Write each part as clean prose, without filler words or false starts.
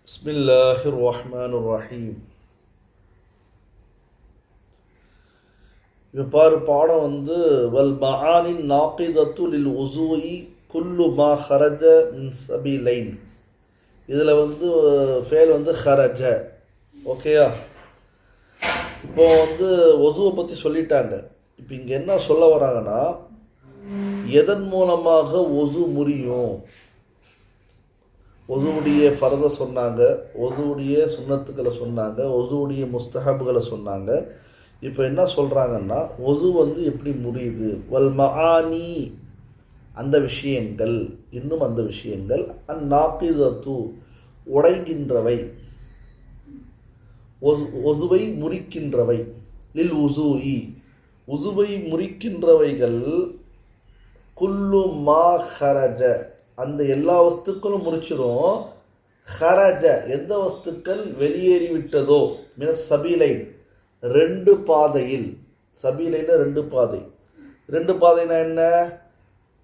பிஸ்மில்லாஹிர் ரஹ்மானிர் ரஹீம். இப்போ பாரு, பாடம் வந்து வல் மஆனின் நாகிதத்து லில் உஸூஇ குல்லு மா ஹரஜ மின் சபீலைன். இதில் வந்து ஃபேல் வந்து ஹரஜ. ஓகேயா? இப்போ வந்து ஒசுவை பற்றி சொல்லிட்டாங்க. இப்போ இங்கே என்ன சொல்ல வராங்கன்னா, எதன் மூலமாக ஒசு முறியும்? ஒசுவுடைய ஃபரதை சொன்னாங்க, ஒசுவுடைய சுன்னத்துக்களை சொன்னாங்க, ஒசுவுடைய முஸ்தஹபுகளை சொன்னாங்க. இப்போ என்ன சொல்கிறாங்கன்னா, ஒசு வந்து எப்படி முடியுது? வல் மஆனி, அந்த விஷயங்கள், இன்னும் அந்த விஷயங்கள், அந்நாகிதத்து, உடைகின்றவை, ஒசுவை முறிக்கின்றவை, லில் உசூஇ, உசுவை முறிக்கின்றவைகள், குல்லு மா ஹரஜ, அந்த எல்லா வஸ்துக்களும் முறிச்சிடும். ஹரஜ, எந்த வஸ்துக்கள் வெளியேறிவிட்டதோ, மின சபீலைன், ரெண்டு பாதையில். சபீலைன்னு ரெண்டு பாதை. ரெண்டு பாதைனா என்ன?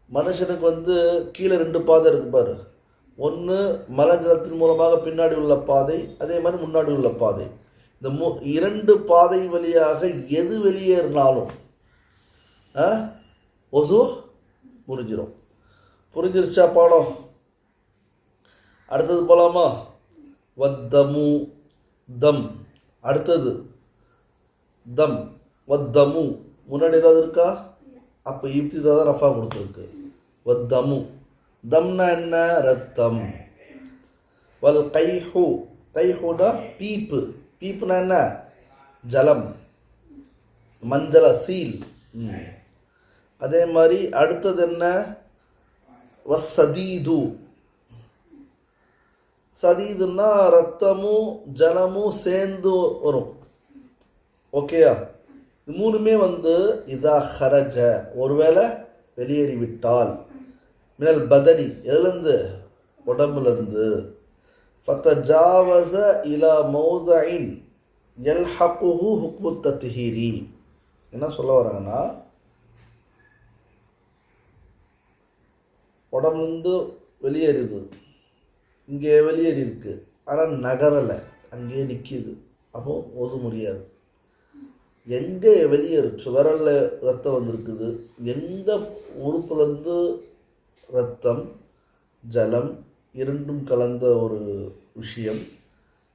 மனுஷனுக்கு வந்து கீழே ரெண்டு பாதை இருக்கு பாரு. ஒன்று மலஜலத்தின் மூலமாக பின்னாடி உள்ள பாதை, அதே மாதிரி முன்னாடி உள்ள பாதை. இந்த இரண்டு பாதை வழியாக எது வெளியேறினாலும் ஒசு முறிஞ்சிடும். புரிஞ்சிருச்சா பாடம்? அடுத்தது போலாமா? வத்தமு, தம். அடுத்தது தம், வத்தமு. முன்னாடி ஏதாவது இருக்கா? அப்போ இப்திதா தான் ரஃபா கொடுத்துருக்கு. வத்தமு, தம்னா என்ன? ரத்தம். வல் கைஹு, கைஹுனா பீப்பு. பீப்புனா என்ன? ஜலம், மஞ்சள, சீல். அதே மாதிரி அடுத்தது என்ன? வசதீது. சதீதுன்னா ரத்தமும் ஜலமும் சேர்ந்து வரும். ஓகேயா? இது மூணுமே வந்து இதா ஹரஜ, ஒருவேளை வெளியேறிவிட்டால், மினல் பதனி, எதுலேருந்து? உடம்புலேருந்து. ஃபதஜாவஸ இலா மௌதஇன் யல்ஹகுஹு ஹுக்மு தத்ஹீரி. என்ன சொல்ல வராங்கன்னா, உடம்புலேருந்து வெளியேறுது, இங்கே வெளியேறி இருக்கு, ஆனால் நகரலை, அங்கேயே நிற்கிது. அப்போ ஒசு முடியாது. எங்கே வெளியேறுச்சு? விரல்ல ரத்தம் வந்திருக்குது, எந்த உறுப்புலேருந்து ரத்தம் ஜலம் இரண்டும் கலந்த ஒரு விஷயம்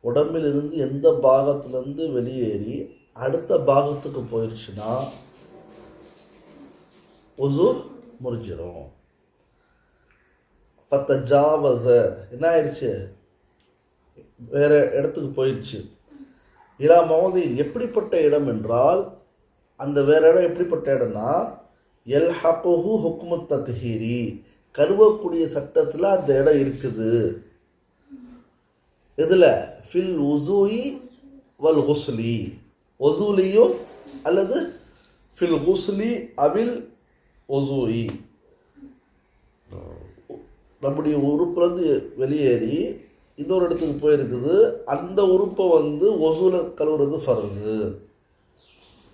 உடம்பிலிருந்து எந்த பாகத்திலேருந்து வெளியேறி அடுத்த பாகத்துக்கு போயிடுச்சுன்னா ஒசு முறிஞ்சிடும். ஃபதஜாவஸ, என்ன ஆயிடுச்சு? வேற இடத்துக்கு போயிடுச்சு. இலா மௌதின், எப்படிப்பட்ட இடம் என்றால், அந்த வேற இடம் எப்படிப்பட்ட இடம்னா, யல்ஹகுஹு ஹுக்மு தத்ஹீரி, கருவக்கூடிய சட்டத்தில் அந்த இடம் இருக்குது. இதில் ஃபில் உஸூஇ வல் குஸ்லி, ஒசூலியும் அல்லது ஃபில் குஸ்லி அவில் ஒசூஇ. நம்முடைய உறுப்புலேருந்து வெளியேறி இன்னொரு இடத்துக்கு போயிருக்குது, அந்த உறுப்பை வந்து ஒசூல கழுவுறது ஃபர்து,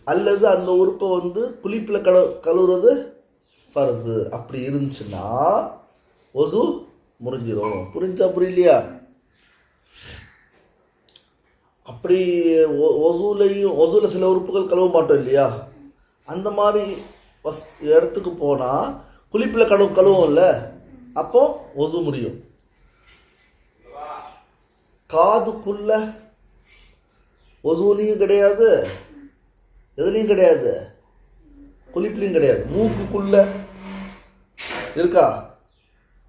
அல்லது அந்த உறுப்பை வந்து குளிப்பில் கழுவுறது ஃபர்து. அப்படி இருந்துச்சுன்னா ஒசு முறிஞ்சிடும். புரிஞ்சா புரியலையா? அப்படி ஒசூல சில உறுப்புகள் கழுவ மாட்டோம் இல்லையா? அந்த மாதிரி இடத்துக்கு போனால் குளிப்பில் கழுவும்ல, அப்போ ஒசு முடியும். காதுக்குள்ள ஒசுலையும் கிடையாது, எதுலையும் கிடையாது, குளிப்புலையும் கிடையாது. மூக்குக்குள்ள இருக்கா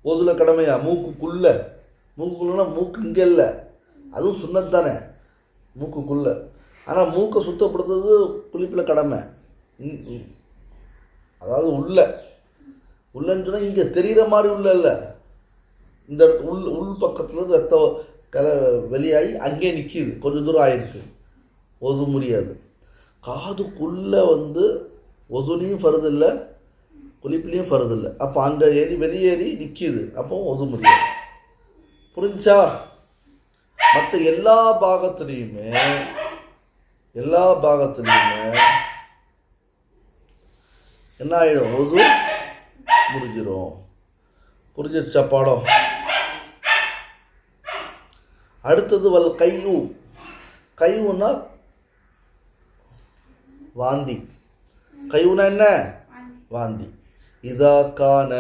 ஒசுல கடமையா? மூக்குக்குள்ள, மூக்குக்குள்ளனா மூக்கு இங்கே இல்லை, அதுவும் சுன்னத் தானே மூக்குக்குள்ள. ஆனால் மூக்கை சுத்தப்படுத்துறது குளிப்பில் கடமை. அதாவது உள்ளன்னு சொன்னால் இங்கே தெரிகிற மாதிரி உள்ள இல்லை, இந்த இடத்து உள் பக்கத்தில் ரத்தம் வெளியாகி அங்கே நிற்கிது, கொஞ்சம் தூரம் ஆயிருக்கு, ஒசு முடியாது. காதுக்குள்ளே வந்து ஒசுலையும் ஃபர்து இல்லை, குளிப்புலையும் ஃபர்து இல்லை. அப்போ அங்கே வெளியேறி நிற்கிது, அப்போ ஒசு முடியாது. புரிஞ்சா? மற்ற எல்லா பாகத்துலேயுமே என்ன ஆகிடும்? ஒசு முடிஞ்சிடும். புரிஞ்சிருச்சா பாடம்? அடுத்தது வல் கையு. கையுன்னா வாந்தி. கையுனா என்ன? வாந்தி. இதா கான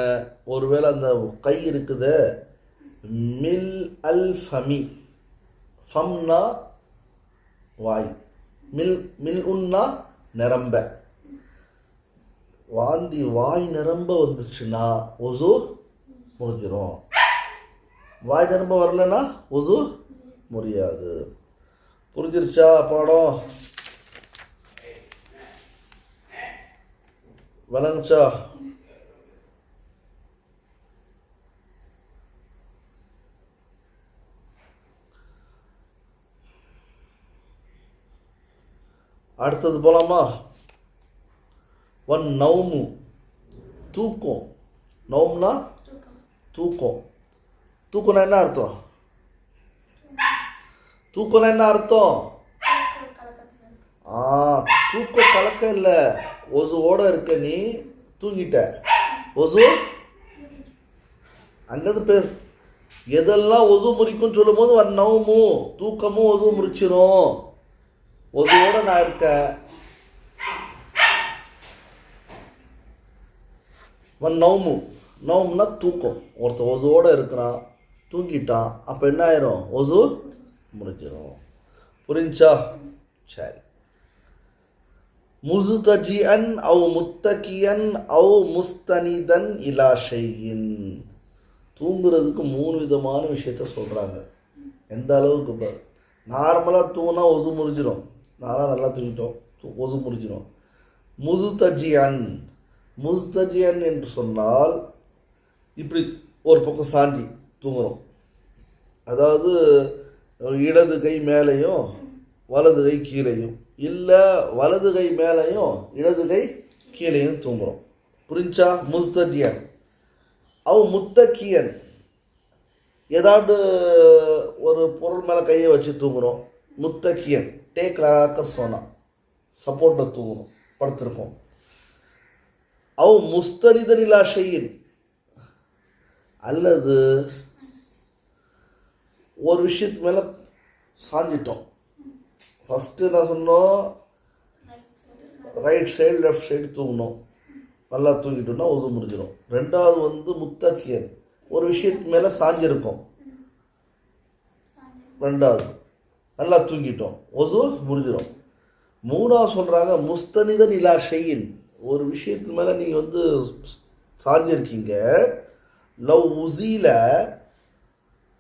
ஒருவேளை அந்த கை இருக்குது மில் அல் ஃபமி. ஃபம்னா வாய், மில் உன்னா நிரம்ப. வாந்தி வாய் நிரம்ப வந்துச்சுன்னா ஒசு முறிஞ்சிரும். வாய் நிரம்ப வரலன்னா ஒசு முறியாது. புரிஞ்சிருச்சா பாடம்? விளங்குச்சா? அடுத்தது போலாமா? ஒன் நௌமு தூக்கம். நௌம்னா தூக்கம். தூக்கம்னா என்ன அர்த்தம்? தூக்கம்னா என்ன அர்த்தம்? தூக்கம் கலக்க இல்லை, ஒசுவோட இருக்க நீ தூங்கிட்ட, ஒசு அங்கது பேர். எதெல்லாம் ஒசு முறிக்கும் சொல்லும் போது ஒன் நௌமு தூக்கமும் ஒசு முறிச்சிரும். ஒதுவோட நான் இருக்கேன். நௌமு நௌம்னா தூக்கம். ஒருத்தர் ஒசுவோட இருக்கிறான், தூங்கிட்டான், அப்போ என்ன ஆயிரும்? ஒசு முடிஞ்சிடும். புரிஞ்சா? சரி. முஸ்தஜிஅன் அவ் முத்தகியன் அவ் முஸ்தனிதன் இலா ஷைஇன். தூங்குறதுக்கு 3 விதமான விஷயத்த சொல்கிறாங்க. எந்த அளவுக்கு பாரு. நார்மலாக தூங்கினா ஒசு முறிஞ்சிடும். நான்லாம் நல்லா தூங்கிட்டோம், ஒசு முறிஞ்சிடும். முஸ்தஜிஅன். முஸ்தஜிஅன் என்று சொன்னால் இப்படி ஒரு பக்கம் சாஞ்சி தூங்குறோம். அதாவது இடது கை மேலேயும் வலது கை கீழேயும், இல்லை வலது கை மேலேயும் இடது கை கீழேயும் தூங்குறோம். புரிஞ்சா? முஸ்தஜியன். அவ் முத்தகியன், ஏதாவது ஒரு பொருள் மேலே கையை வச்சு தூங்குறோம். முத்தகியன் டேக்லாக்க சோனா, சப்போர்ட்டில் தூங்குறோம், படுத்திருக்கோம். அவ் முஸ்தனிதன் இலா ஷைஇன், அல்லது ஒரு விஷயத்து மேலே சாஞ்சிட்டோம். ஃபஸ்ட்டு நான் சொன்னோம் ரைட் சைடு லெஃப்ட் சைடு தூங்கணும். நல்லா தூங்கிட்டோம்னா ஒசு முடிஞ்சிடும். ரெண்டாவது முத்தகியன், ஒரு விஷயத்து மேலே சாஞ்சிருக்கோம். ரெண்டாவது நல்லா தூங்கிட்டோம், ஒசு முடிஞ்சிடும். மூணாவது சொல்கிறாங்க முஸ்தனிதன் இலா ஷைஇன், ஒரு விஷயத்து மேலே நீங்கள் சாஞ்சிருக்கீங்க. லவ் உசீல,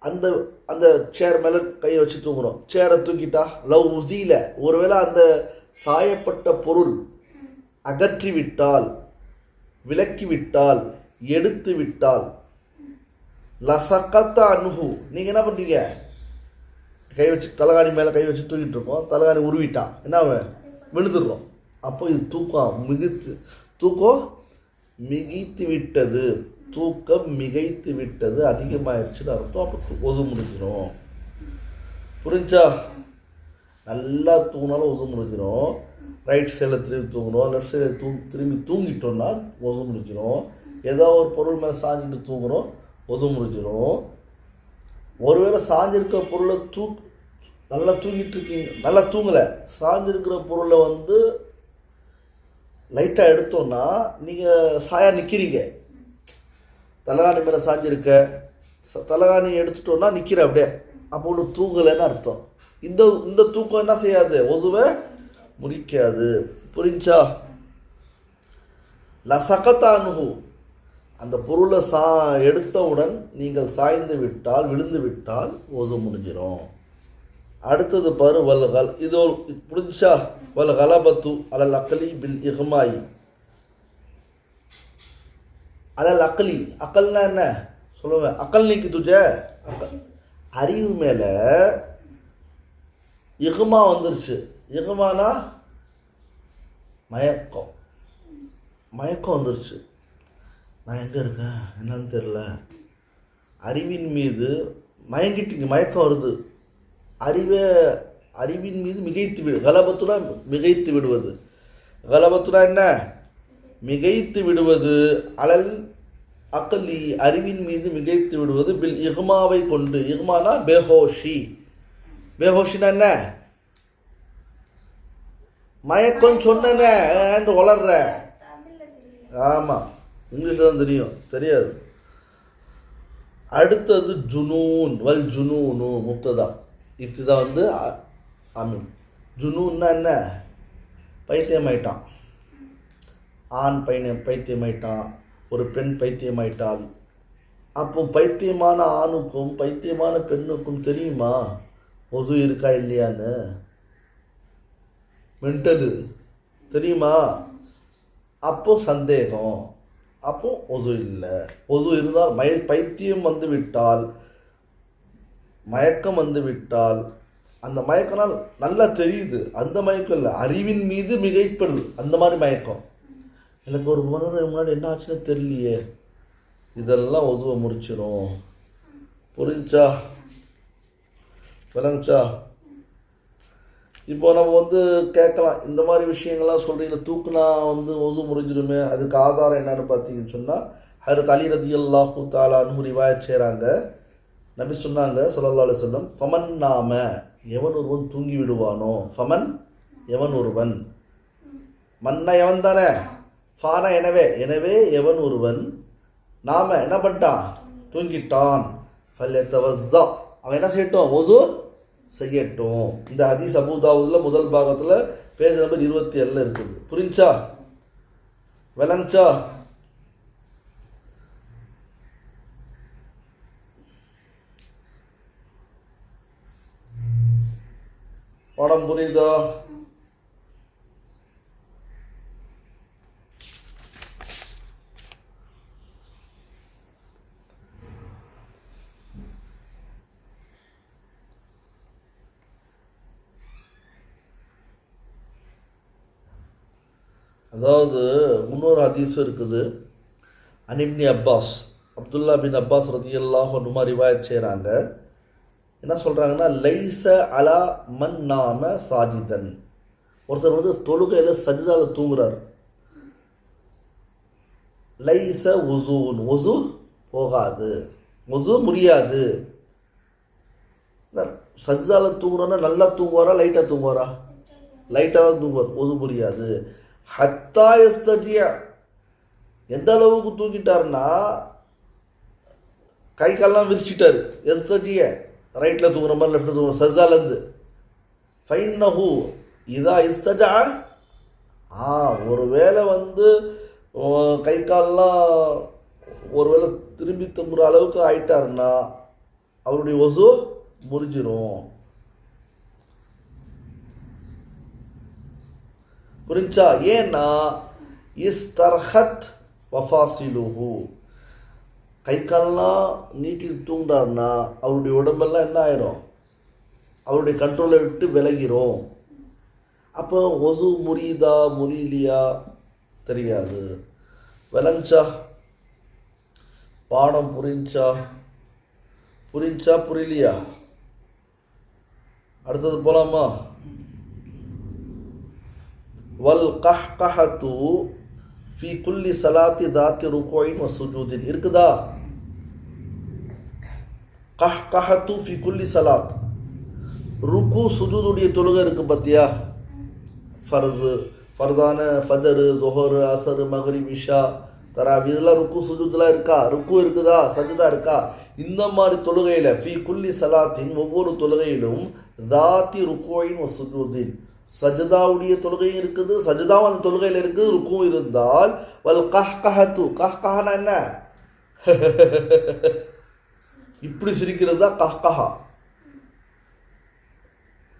அந்த அந்த சேர் மேலே கையை வச்சு தூங்குறோம், சேரை தூக்கிட்டா லவ் உசீல, ஒருவேளை அந்த சாயப்பட்ட பொருள் அகற்றிவிட்டால், விலக்கிவிட்டால், எடுத்து விட்டால், லசக்கத்த அனுகு, நீங்கள் என்ன பண்ணுறீங்க? கை வச்சு தலைகாணி மேலே கை வச்சு தூக்கிட்டு இருக்கோம், தலைகாணி உருவிட்டான், என்ன விழுந்துடுறோம். அப்போ இது தூக்கம் மிகைத்து விட்டது, தூக்கம் மிகைத்து விட்டது, அதிகமாகிடுச்சுன்னு அர்த்தம். அப்போ ஒசு முடிஞ்சிடும். புரிஞ்சா? நல்லா தூங்கினாலும் ஒசு முடிஞ்சிடும். ரைட் சைடில் திரும்பி தூங்கணும், லெஃப்ட் சைடில் திரும்பி தூங்கிட்டோம்னா ஒசு முடிஞ்சிடும். ஏதோ ஒரு பொருள் மேலே சாஞ்சிட்டு தூங்குறோம், ஒசு முடிஞ்சிடும். ஒருவேளை சாஞ்சிருக்கிற பொருளை நல்லா தூங்கிட்டு இருக்கீங்க, நல்லா தூங்கலை, சாஞ்சிருக்கிற பொருளை லைட்டாக எடுத்தோன்னா நீங்கள் சாயா நிற்கிறீங்க. தலைகாணி மேலே சாஞ்சிருக்க, தலைகாணி எடுத்துட்டோன்னா நிற்கிற அப்படியே, அப்போ ஒன்று தூங்கலைன்னு அர்த்தம். இந்த தூக்கம் என்ன செய்யாது? ஒசுவை முறிக்காது. புரிஞ்சா? லசகத்தானுகு, அந்த பொருளை எடுத்தவுடன் நீங்கள் சாய்ந்து விட்டால், விழுந்து விட்டால் ஒசு முடிஞ்சிடும். அடுத்தது பாரு வல்கல். இது புரிஞ்சா? வல்கலபத்து அலல் அக்லி பில் இஹ்மாயி. அலல் அக்லி, அக்கல்னா என்ன சொல்லுவேன்? அக்கல் நீக்கி துஜ, அக்கல் அறிவு மேலே இஹ்மா வந்துருச்சு. இஹ்மானா மயக்கம், மயக்கம் வந்துருச்சு. நான் எங்கே இருக்கேன் என்னன்னு தெரில. அறிவின் மீது மயங்கிட்டீங்க, மயக்கம் வருது. அறிவின் மீது மிகைத்து கலபத்துனா மிகைத்து விடுவது. கலபத்துனா என்ன? மிகைத்து விடுவது. அலல் அக்கலி, அறிவின் மீது மிகைத்து விடுவது. பில் இஹ்மாவை கொண்டு. இஹ்மானா பெஹோஷி, பேஹோஷினா என்ன? மயக்கம் சொன்னேன்னு வளர்ற. ஆமாம், இங்கிலீஷில் தான் தெரியும், தெரியாது. அடுத்தது ஜுனூன். வல் ஜுனூனு முப்ததா, இப்திதா வந்து ஆமீன். ஜுனூன்னா என்ன? பைத்தியமாயிட்டான். ஆண் பையன் பைத்தியமாயிட்டான், ஒரு பெண் பைத்தியமாயிட்டாள். அப்போ பைத்தியமான ஆணுக்கும் பைத்தியமான பெண்ணுக்கும் தெரியுமா ஒது இருக்கா இல்லையான்னு? மென்டலு தெரியுமா? அப்போ சந்தேகம், அப்போ ஒது இல்லை. ஒது இருந்தால் பைத்தியம் வந்து விட்டால், மயக்கம் வந்து விட்டால், அந்த மயக்கனால் நல்லா தெரியுது, அந்த மயக்கம் இல்லை, அறிவின் மீது மிகைப்படுது, அந்த மாதிரி மயக்கம். எனக்கு ஒரு மணி நேரம் முன்னாடி என்ன ஆச்சுன்னு தெரியலையே, இதெல்லாம் ஒதுவை முடிச்சிடும். புரிஞ்சா? விளங்குச்சா? இப்போ நம்ம வந்து கேட்கலாம், இந்த மாதிரி விஷயங்கள்லாம் சொல்கிறீங்க, தூக்குனா வந்து ஒது முறிஞ்சிடுமே, அதுக்கு ஆதாரம் என்னன்னு பார்த்தீங்கன்னு சொன்னால், ஹஜ்ரத் அலி ரலியல்லாஹு தஆலா அன்ஹு ரிவாயத் செய்கிறாங்க. நபி சொன்னாங்க ஸல்லல்லாஹு அலைஹி வஸல்லம், ஃபமன் நாம, எவன் ஒருவன் தூங்கி விடுவானோ, ஃபமன் எவன் ஒருவன், மன்ன எவன் தானே, ஃபானா எனவே, எனவே எவன் ஒருவன், நாம என்ன பண்ணிட்டான், தூங்கிட்டான், ஃபல்யத்தவஸ்ஸா, அவன் என்ன செய்யட்டும், ஒது செய்யட்டும். இந்த ஹதீஸ் அபூ தாவூதுல முதல் பாகத்தில் பேஜ் நம்பர் 27 இருக்குது. புரிஞ்சா? விளங்குச்சா? படம் புரியுதா? அதாவது இன்னொரு ஹதீஸும் இருக்குது. அனிப்னி அப்பாஸ், அப்துல்லா பின் அப்பாஸ் ரதியல்லாஹு அன்ஹுமா ரிவாயத் செய்கிறாங்க. என்ன சொல்கிறாங்கன்னா, லைஸ அலா மன் நாம சாஜிதன், ஒருத்தர் வந்து தொழுகையில் சஜிதாவில் தூங்குறார், லைஸ உசூன், ஒசு போகாது, ஒசு முடியாது. சஜிதாவில் தூங்குறோன்னா நல்லா தூங்குவாரா லைட்டாக தூங்குவாரா? லைட்டாக தான் தூங்குவார், ஒசு புரியாது. ஹத்தா எஸ்தஜியா, எந்த அளவுக்கு தூக்கிட்டாருன்னா கை கால்லாம் விரிச்சிட்டாரு. எஸ்தஜிய ரைட்டில் தூங்குற மாதிரி லெஃப்டில் தூங்குற சஜ்தாலேருந்து. ஃபைன்னஹு இதா இஸ்தஜா, ஒருவேளை வந்து கை கால்லாம் ஒருவேளை திரும்பி தங்குற அளவுக்கு ஆயிட்டாருன்னா அவருடைய ஒசு முறிஞ்சிரும். புரிஞ்சா? ஏன்னா இஸ்தர்ஹத் வஃபாசிலுஹு, கை கால்லாம் நீட்டி தூங்குறாருன்னா அவருடைய உடம்பெல்லாம் என்ன ஆயிரும், அவருடைய கண்ட்ரோலை விட்டு விலகிரும். அப்போ ஒசு முறியுதா முறியலையா தெரியாது. விளங்குச்சா? பாடம் புரிஞ்சா? புரிஞ்சா புரியலையா? அடுத்தது போலாமா? வல் கஹ்கஹது ஃபி குல்லி ஸலாத்தி தாத்தி ருகூஇன் வ சுஜூதின் இருக்குதா? கஹ்கஹது ஃபி குல்லி ஸலாத், ருக்கு சுஜூதுடைய தொழுகை இருக்கு பார்த்தியா? ஃபர்தான ஃபஜர், ஸுஹர், அஸர், மக்ரிப், இஷா, தராவி, இதெல்லாம் ருக்கு சுஜூதுலாம் இருக்கா? ருக்கு இருக்குதா? சஜ்தா இருக்கா? இந்த மாதிரி தொழுகையில் ஃபி குல்லி ஸலாத்தின், ஒவ்வொரு தொழுகையிலும் தாத்தி ருகூஇன் வ சுஜூதின், சஜ்தாவுடைய தொழுகையும் இருக்குது, சஜ்தாவும் அந்த தொழுகையில் இருக்குது, ருக்கும் இருந்தால், வல் கஹ்கஹது, கஹ்கஹனா என்ன? இப்படி சிரிக்கிறது தான் கஹ்கஹா.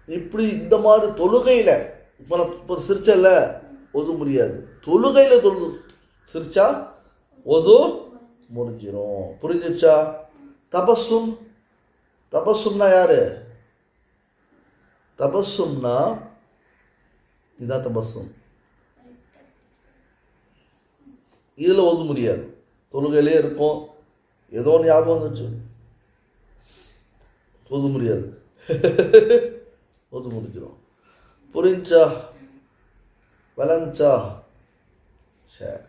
இப்படி இந்த மாதிரி தொழுகையில் இப்போ சிரிச்சல ஒது முடியாது, தொழுகையில் சிரிச்சா ஒது முடிஞ்சிரும். புரிஞ்சிச்சா? தபஸ்ஸும், தபஸ்ஸும்னா யாரு? தபஸ்ஸும்னா இதான் தபஸ்ஸும். இதில் ஒது முடியாது, தொழுகையிலே இருக்கும், ஏதோ ஞாபகம் வந்துச்சு, ஒது முடியாது, ஒது முடிக்கிறோம். புரிஞ்சா? விளங்குச்சா? சரி.